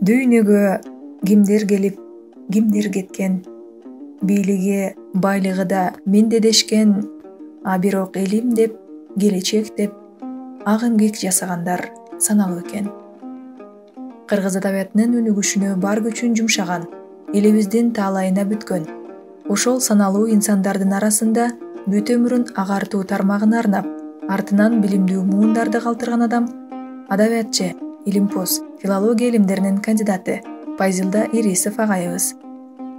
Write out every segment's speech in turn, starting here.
Дүйнөгө кимдер келип, кимдер кеткен, бийлиги, байлыгы да менде дешкен, а бирок элим деп, келечек деп, ак эмгек жасагандар саналуу экен. Кыргыз адабиятынын өнүгүшүнө бар күчүн жумшаган, элибиздин таалайына бүткөн, ошол саналуу инсандардын арасында бүт өмүрүн агартуу тармагына арнап, артынан билимдүү муундарды калтырган адам адабиятчы, илимпоз, филология илимдеринин кандидаты Пайзилда Ирисов агайыбыз.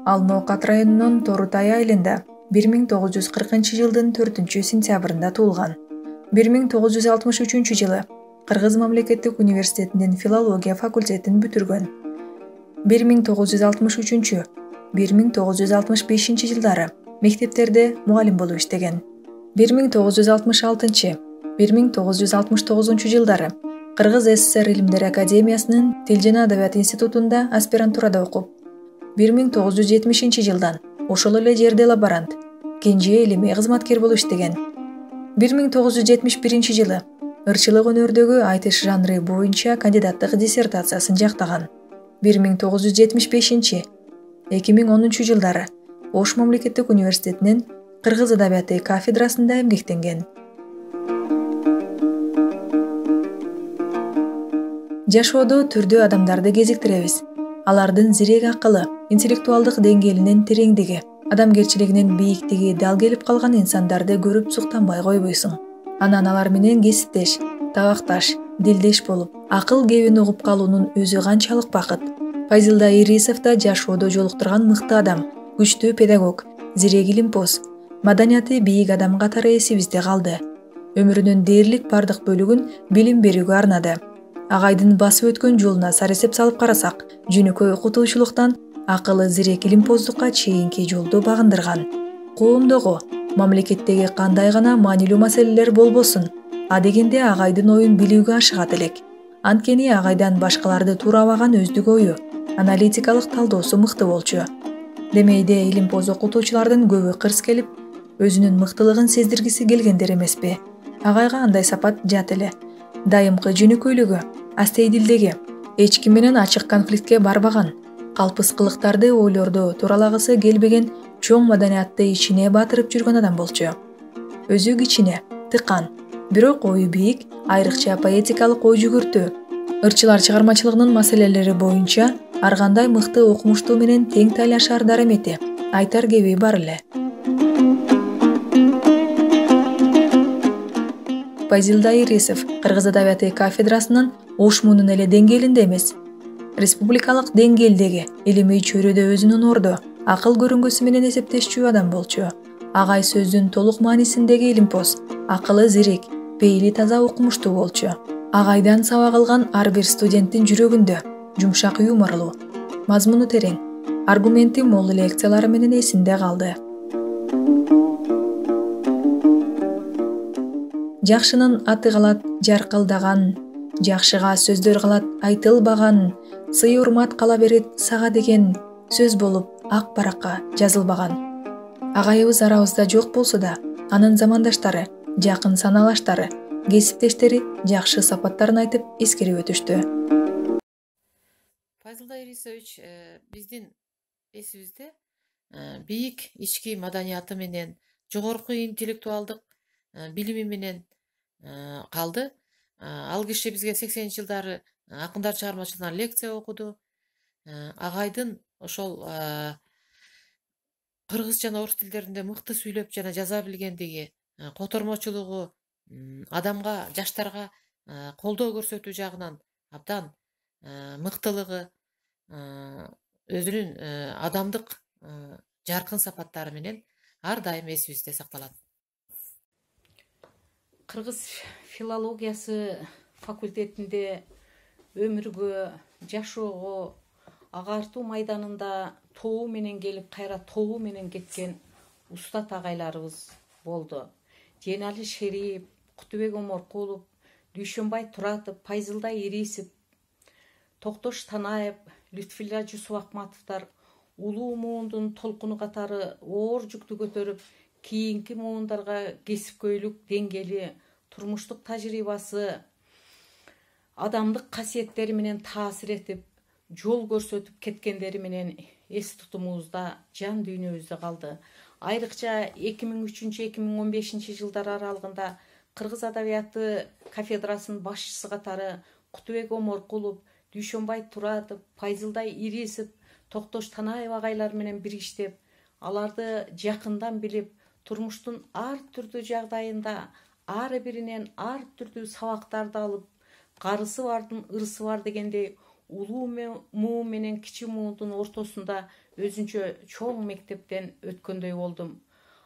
Ал Ноокат районунун Торутай айылында 1940 жылдын 4-сентябрында туулган. 1963 жылы Кыргыз мамлекеттик университетинин филология факультетин бүтүргөн. 1963-1965 жылдары мектептерде мугалим болуп иштеген. 1966-1969 жылдары Кыргыз СССР Илимдер академиясынын Тил жана адабият институтунда аспирантурада окуп, 1970 жылдан ошол эле жерде лаборант, кенже илимий кызматкер болуп иштеген. 1971 жылы ырчылык өнөрдөгү айтыш жанры боюнча кандидаттык диссертациясын жактаган. 1975-2010 жылдары Ош мамлекеттик университетинин Кыргыз адабияты кафедрасында эмгектенген. Жашоодо түрдүү адамдарды кезиктиребиз. Алардын зирек акылы, интеллектуалдык деңгээлинин тереңдиги, адамгерчилигинин бийиктиги дал келип калган инсандарды көрүп суктанбай койбойсуң. Анан алар менен кесиптеш, табакташ, дилдеш болуп, акыл кебин угуп калуунун өзү канчалык бакыт. Пайзилда Ирисов да жашоодо жолуктурган мыкты адам, күчтүү педагог, зирек илимпоз, маданияты бийик адам катары эсибизде калды. Өмүрүнүн дээрлик бардык бөлүгүн билим берүүгө арнады. Агайдын басып өткөн жолуна саресеп салып карасак, жөнөкөй окутуучулуктан акылы зирек илимпоздукка чейинки жолду багындырган. Коомдогу, мамлекеттеги кандай гана маанилүү маселелер болбосун, адегенде агайдын оюн билүүгө ашыгат элек. Анткени агайдан башкаларды туурабаган өздүк ою, аналитикалык талдоосу мыкты болчу. Демейде илимпоз окутуучулардын көбү кырс келип, өзүнүн мыктылыгын сездиргиси келгендер эмеспи. Агайга андай сапат жат эле. Дайымкы жөнөкөйлүгү, астейдилдиги, эч ким менен ачык конфликтке барбаган, калпыс кылыктарды ойлордо туралагысы келбеген чоң маданиятты ичине батырып жүргөн адам болчу. Өзү кичине, тыкан, бирок ою бийик, айрыкча поэтикалык ой жүгүртүү. Ырчылар чыгармачылыгынын маселелери боюнча ар кандай мыкты окумуштуу менен тең тайлашар дарамети, айтар кеби бар эле. Пайзилда Ирисов Кыргыз адабияты кафедрасынын Ош муунун эле деңгээлинде эмес, республикалык деңгээлдеги илимий чөйрөдө өзүнүн ордо, акыл көрүнгөсү менен эсептешчү адам болчу. Агай сөздүн толук маанисиндеги илимпоз, акылы зирек, пейили таза окумуштуу болчу. Агайдан сабак алган ар бир студенттин жүрөгүндө жумшак юморлуу, мазмуну терең, аргументи мол лекциялары менен эсинде калды. Жакшынын аты калат жаркылдаган, жакшыга сөздөр калат айтылбаган, сый урмат кала берет сага деген сөз болуп ак баракка жазылбаган. Агайыбыз арабызда жок болсо да, анын замандаштары, жакын саналаштары, кесиптештери жакшы сапаттарын айтып эскерип өтүштү. Пайзилда Ирисович биздин эсибизде бийик ички маданияты менен, жогорку интеллектуалдык билими менен калды. Ал киши бизге 80-жылдары акындар чыгармачылыгынан лекция окуду. Агайдын ошол кыргыз жана орус тилдеринде мыкты сүйлөп жана жаза билгендиги, котормочулугу, адамга, жаштарга колдоо көрсөтүү жагынан абдан мыктылыгы, өзүнүн адамдык жаркын сапаттары менен ар дайым эсибизде сакталат. Кыргыз филологиясы факультетинде өмүргө, жашоого, агартуу майданында тобу менен келип, кайра тобу менен кеткен устат агайларыбыз болду. Женали Шериев, Кутубек Оморкулов, Дүйшөнбай Туратов, Пайзилда Ирисов, Токтош Танаев, Лютфилла Жусуп-Акматовдор улуу муундун толкуну катары оор жүктү көтөрүп, кийинки муундарга кесипкөйлүк деңгээли, турмуштук тажрыйбасы, адамдык касиеттери менен таасир этип, жол көрсөтүп кеткендери менен эс тутумубузда, жан дүйнөбүздө калды. Айрыкча 2003-2015 жылдар аралыгында Кыргыз адабияты кафедрасынын башчысы катары Кутубек Оморкулов, Дүйшөнбай Туратов, Пайзылдай Ирисов, Токтош Танаев агайлар менен бириштеп, аларды жакындан билип, турмуштун ар түрдүү жагдайында ар биринен ар түрдүү сабактарды алып, карысы бардын ырысы бар дегендей улуу муу менен кичи муудун ортосунда өзүнчө чоң мектептен өткөндөй болдум.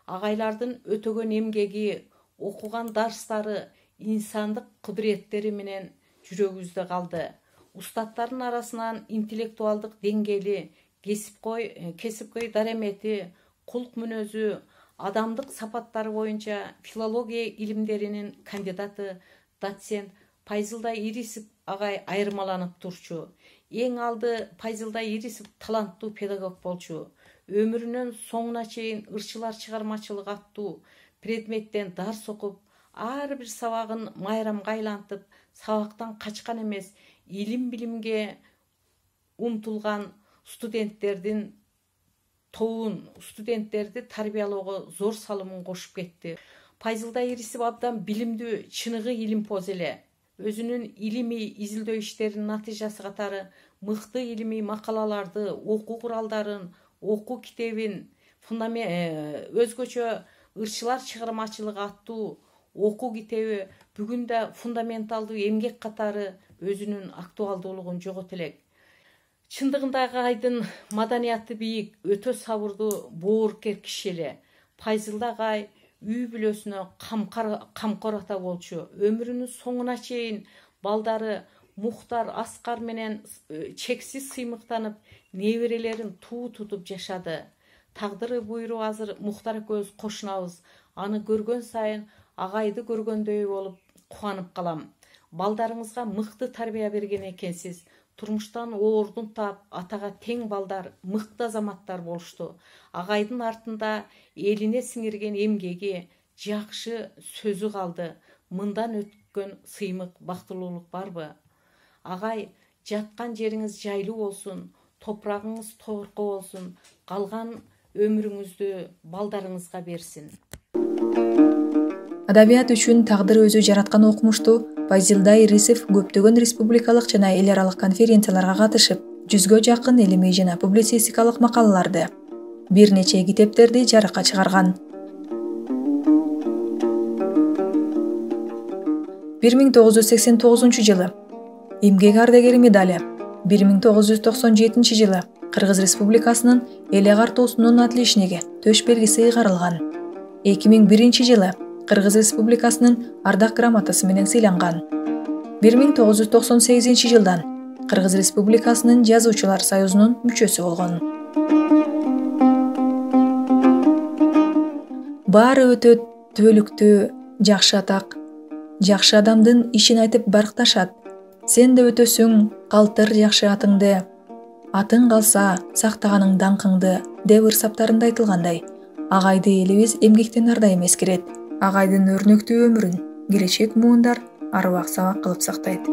Агайлардын өтөгөн эмгеги, окуган дарстары, инсандык кудуреттери менен жүрөгүбүздө калды. Устаттардын арасынан интеллектуалдык деңгээли, кесипкөй даремети, кулк мүнөзү, адамдык сапаттары боюнча филология илимдеринин кандидаты, доцент Пайзылдай Ирисов агай айырмаланып турчу. Эң алды Пайзылдай Ирисов таланттуу педагог болчу. Өмүрүнүн соңуна чейин ырчылар чыгармачылык аттуу предметтен дарс окуп, ар бир сабагын майрамга айлантып, сабактан качкан эмес, илим билимге умтулган студенттердин тобун, студенттерди тарбиялоого зор салымын кошуп кетти. Пайзылдай Ирисов абдан билимдүү, чыныгы илимпоз эле. Өзүнүн илимий изилдөө иштеринин натыйжасы катары мыкты илимий макалаларды, окуу куралдарын, окуу китебин, өзгөчө ырчылар чыгармачылыгы аттуу окуу китеби бүгүндө фундаменталдуу эмгек катары өзүнүн актуалдуулугун жогото элек. Чындыгында агайдын маданияты бийик, өтө сабырдуу, боорукер киши эле. Пайзылда агай үй бүлөсүнө камкор ата болчу. Өмүрүнүн соңуна чейин балдары Мухтар, Аскар менен чексиз сыймыктанып, неберелерин туу тутуп жашады. Тагдыры буйруп азыр Мухтар экөөбүз кошунабыз. Аны көргөн сайын агайды көргөндөй болуп кубанып калам. Балдарыңызга мыкты тарбия берген экенсиз. Турмуштан оордун таап, атага тең балдар, мыкты азаматтар болушту. Агайдын артында элине сиңирген эмгеги, жакшы сөзү калды. Мындан өткөн сыймык, бактылуулук барбы? Агай, жаткан жериңиз жайлуу болсун, топурагыңыз торко болсун, калган өмүрүңүздү балдарыңызга берсин. Адабият үчүн тагдыр өзү жараткан окумуштуу Пайзылдай Ирисов көптөгөн республикалык жана эл аралык конференцияларга катышып, 100гө жакын илимий жана публицистикалык макалаларды, бир нече китептерди жарыкка чыгарган. 1989 жылы эмгек ардагери медали, 1997 жылы Кыргыз Республикасынын эл агартуусунун отличниги төш белгиси ыйгарылган. 2001 жылы Кыргыз Республикасынын ардак грамотасы менен сыйланган. 1998 жылдан Кыргыз Республикасынын жазуучулар союзунун мүчөсү болгон. Баары өтө түбөлүктүү, жакшы атак, жакшы адамдын ишин айтып баркташат. Сен да өтөсүң, калтыр жакшы атыңды. Атың калса, сактаганың даңкыңды, деп ырсаптарында айтылгандай, агайды элибиз эмгектен ардайым эскерет. Агайдын өрнөктүү өмүрүн келечек муундар арбак сабак кылып сактайт.